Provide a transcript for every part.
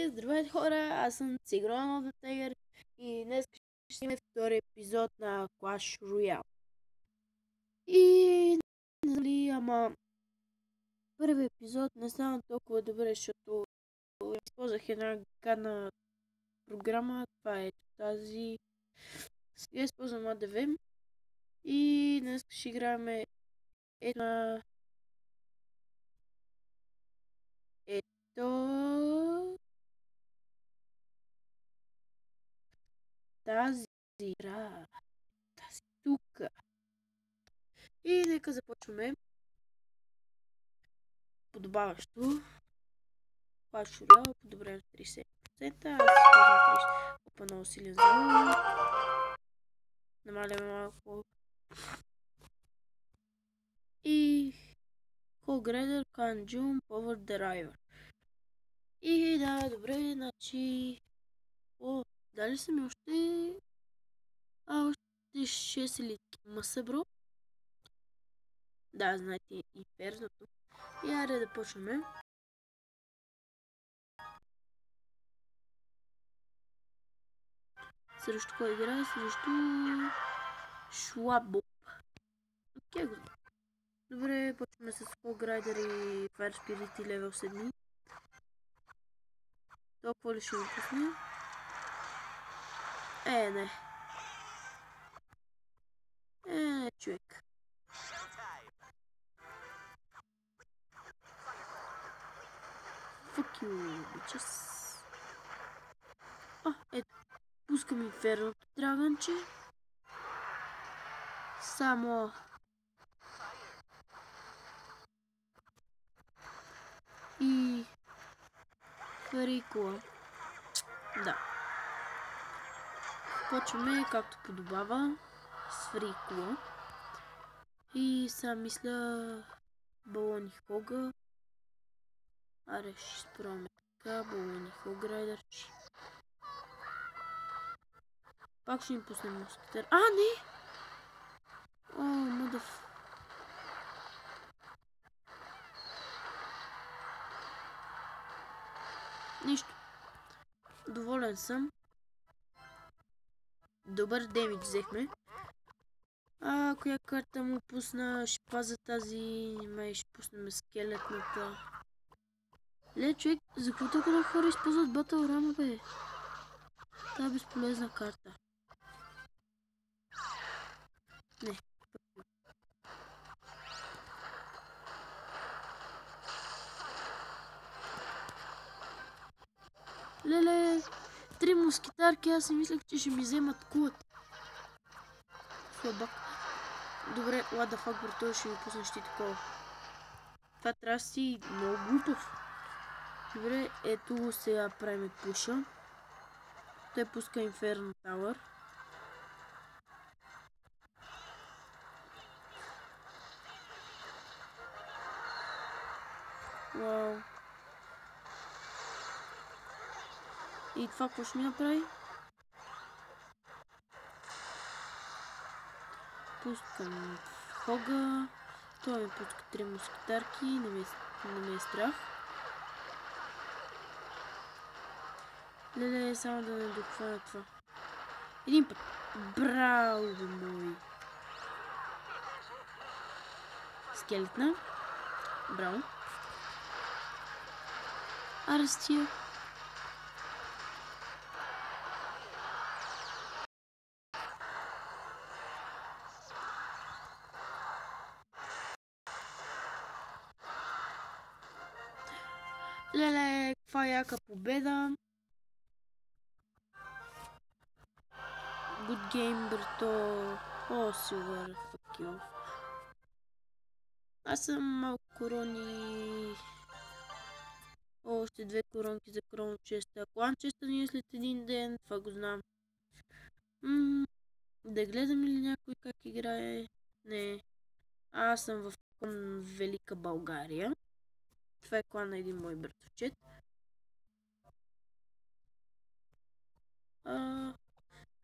Здравейте хора, аз съм Цигрон от Тегър и днес ще имаме втори епизод на Clash Royale. И нали, ама първи епизод не стана толкова добре, защото използвах една гадна програма, това е тази. Сега използвам ADV и днес ще играем една тази игра, тази тук. И нека започваме. Подобаващо. Clash Royale, подобрен 30%. Аз използвам 30. Опа, много силен звук. Намаляме малко. И Hall Grader can jump over the river. И да, добре, значи... О, дали са ми още... още 6 елитки. Маса, бро. Да, знаете, инферното. И айде да почнем. Срещу кой играе? Срещу... Шлабоп. Окей, го. Добре, почваме с Hall Grader и Fire Spirit и левел 7. Толкова ли ще го пусне? Не. Човек. Fuck you, bitches. Ето. Пускам инферното драгънче. Само... И... Фарикула. Да. Почваме както подобава. С Фарикула. И сега мисля... Балони Хога. Аре, ще спробваме така. Балони Хога райдърчи. Пак ще им пуснем мускетер. Не! О, мъдъв. Нищо. Доволен съм. Добър демидж взехме. Коя карта му пусна? Ще паза тази... Май ще пуснем скелетната. Човек, за какво толкова хора използват Battle Rama, бе? Това е безполезна карта. Не. Леле, 3 мускетарки, аз си мислех, че ще ми вземат кулата. Слабак. Добре, what the fuck, бро, той ще ми пуснеш ти такова. Това трябва да си много глупав. Добре, ето сега правим пуша. Той пуска Inferno Tower. Вау. И това какво ще ми направи? Пускам Хога. Той ми пуска 3 мускетарки. Не ме е страх. Леле, само да не дохвана това. Един път. Браво, мой. Скелетна. Браво. Арестия. Леле, каква яка победа. Good game, брато. Силвер, fuck you. Аз съм малко корони. Още 2 коронки за крон честа. Клан честа ни е след един ден, това го знам. Да гледам ли някой как играе? Не. Аз съм в клан Велика България. Това е клан на един мой братовчет.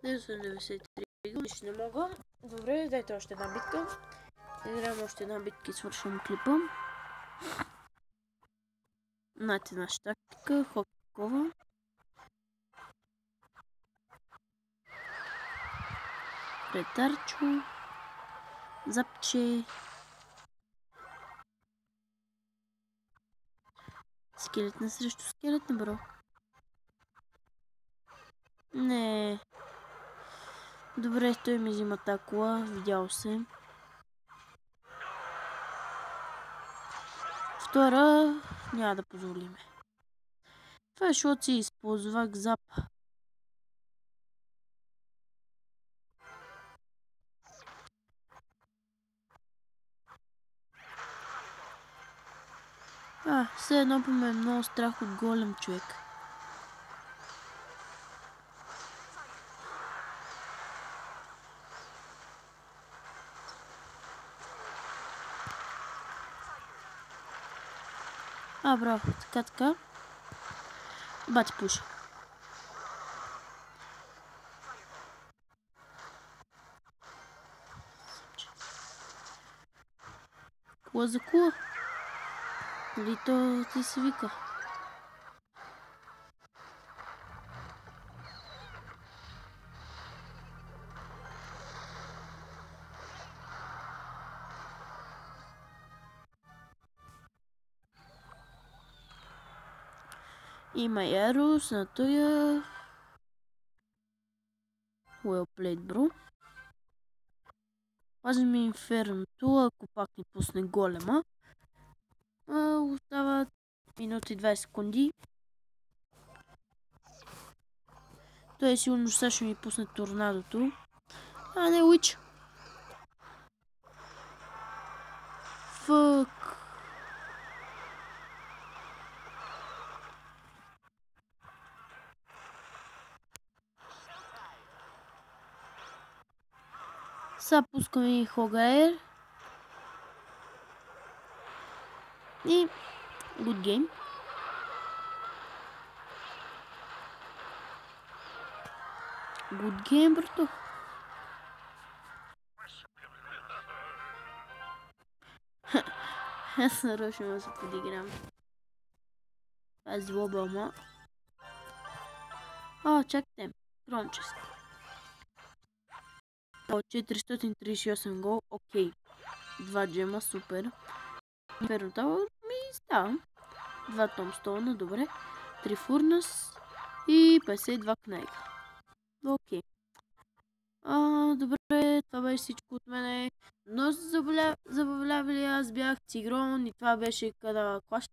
93 години ще не мога. Добре, дайте още една битка. Играем още една битка и свършвам клипа. Знаете нашата тактика, хокова. Ретарчо. Запче. Скелет на срещу скелет, не бро. Не. Добре, той ми взима такова. Видял се. Втора няма да позволиме. Това е, защото си използвах зап. Все едно ме е много страх от голем човек. Браво, така. Бати пуша. Кула за кула. Нали то ти се вика? Има ярус на тоя. Well played, бро. Пазим инферното, ако пак ни пусне голема. Остава минути 20 секунди. Той сигурно сега ще ми пусне торнадото. Не, Уич. Фък. Сега пускаме и Хогаер. И good game. Good game, брато. Аз нарочно да се подиграм. Тази лоба, ама. Чакайте. Громчест. 438 гол, окей. 2 джема, супер. Инферно ми става. 2 томстоуна, добре. 3 фурнас и 52 кнайга. Окей. Добре, това беше всичко от мене. Но се забавлявали, аз бях Тигрон и това беше Clash